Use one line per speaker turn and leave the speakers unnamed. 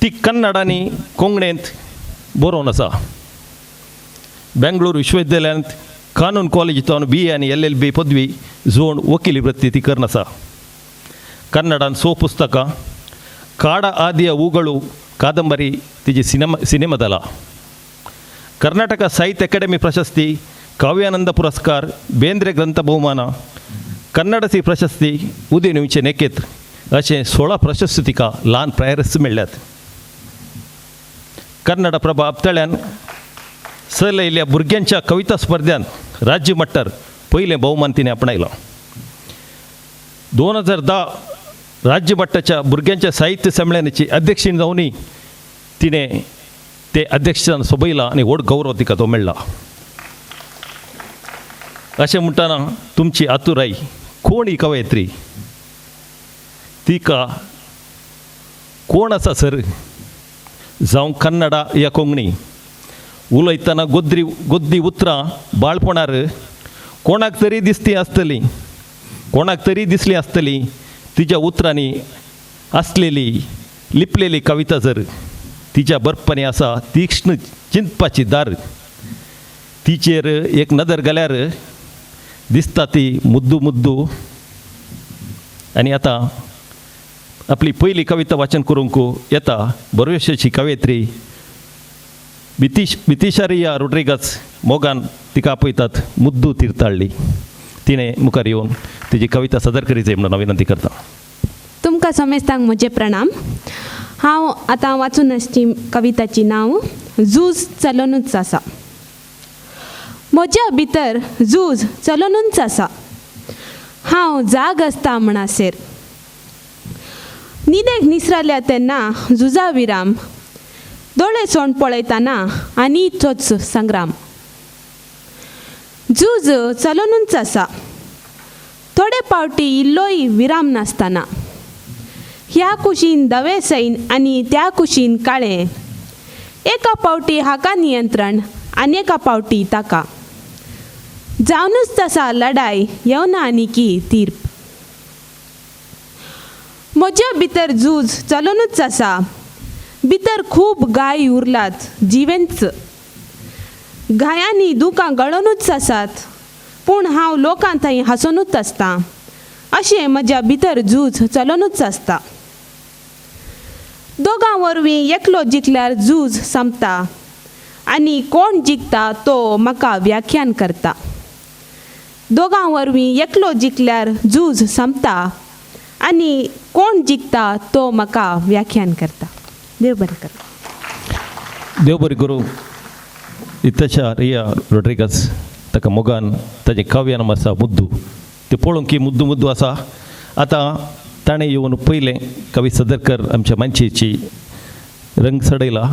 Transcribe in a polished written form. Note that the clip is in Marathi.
ती कन्नड आनी कोंकणींत बरोवन आसा. बेंगळूर विश्वविद्यालयांत कानून कॉलेजींतून BA आनी LLB पदवी जोड वकिली वृत्ती ती करन आसा. कन्नडान 6 पुस्तकां, ಕಾಡ ಆದಿಯ ಹೂಗಳು ಕಾದಂಬರಿ ತಿಜಿ ಸಿನಿಮಾದಲ್ಲ. ಕರ್ನಾಟಕ ಸಾಹಿತ್ಯ ಅಕಾಡೆಮಿ ಪ್ರಶಸ್ತಿ, ಕಾವ್ಯಾನಂದ ಪುರಸ್ಕಾರ, ಬೇಂದ್ರೆ ಗ್ರಂಥ ಬಹುಮಾನ, कन्नडसी प्रशस्ती उदय न्यूचे नेकेत अशें 16 प्रशस्ती तिका ल्हान प्रायस मेळ्ळ्यात. कन्नड प्रभा आपतळ्यान चलयल्ल्या भुरग्यांच्या कविता स्पर्धांत राज्य मट्टार पयलें भोवमान तिणें आपणायलो. 2010 राज्य मट्टाच्या भुरग्यांच्या साहित्य संमेलनाची अध्यक्षीण जावनय तिणें ते अध्यक्षान सोबयलां आनी व्हड गौरव तिका तो मेळ्ळा. अशें म्हणटाना तुमची आतुराई, कोण ही कवयित्री, तिका कोण आसा सर, जावं कन्नडा या कोंकणी उलयतना गोद्दी उतरां बाळपणार कोणाक तरी दिसली आसतली तिच्या उतरांनी आसलेली लिपलेली कविता जर तिच्या बरपणी आसा तीक्ष्ण चिंतपाची दार, तिचेर एक नदर घाल्यार दिसता ती मुद्दू. आनी आतां आपली पयली कविता वाचन करूंक येता बरोवशेची कवयित्री बितिशारिया रोड्रिगस मोगान तिका आपयतात मुद्दू तीर्थाळ्ळी. तिणें मुखार येवन तिची कविता सादर करी जाय म्हणून हांव विनंती करता.
तुमकां समेस्तांक म्हजे प्रणाम. हांव आतां वाचून आसची कविताची नांव झूज चलूनच आसा. म्हज्या भितर झूज चलूनच आसा. हांव जाग आसता म्हणसर न्हिदेक निसरल्या तेन्ना झुजा विराम, दोळे सोंड पळयतना आनी तोच संग्राम. झूज चलूनच आसा. थोडे पावटी इल्लोय विराम नासतना. ह्या कुशीन धवे सैन आनी त्या कुशीन काळें. एका पावटी हाका नियंत्रण आनी एका पावटी ताका. जावनूच तसा लढाय येवना आनीकी तीर्प. म्हज्या भितर झूज चलूनच आसा. भितर खूब गाय उरलात जिवेंच. गायांनी दुकां गळोनूच आसात, पूण हांव लोकां थंय हांसूनूच आसता. अशें म्हज्या भितर झूज चलूनच आसता. दोगां वरवीं एकलो जिखल्यार झूज संपता आनी कोण जिखता तो म्हाका व्याख्यान करता. दोगां वरवीं एकलो जिखल्यार झूज संपता आनी कोण जिखता तो म्हाका व्याख्यान करता. देव बरें कर.
देव बरें करूं. इतशा रिया रोड्रिगस ताका मोगान ताजें काव्य नाम आसा मुद्दू. तें पळोवंक की मुद्दू आसा. आतां ताणें येवन पयलें कवी सदरकर आमच्या मंचेची रंग चडयला.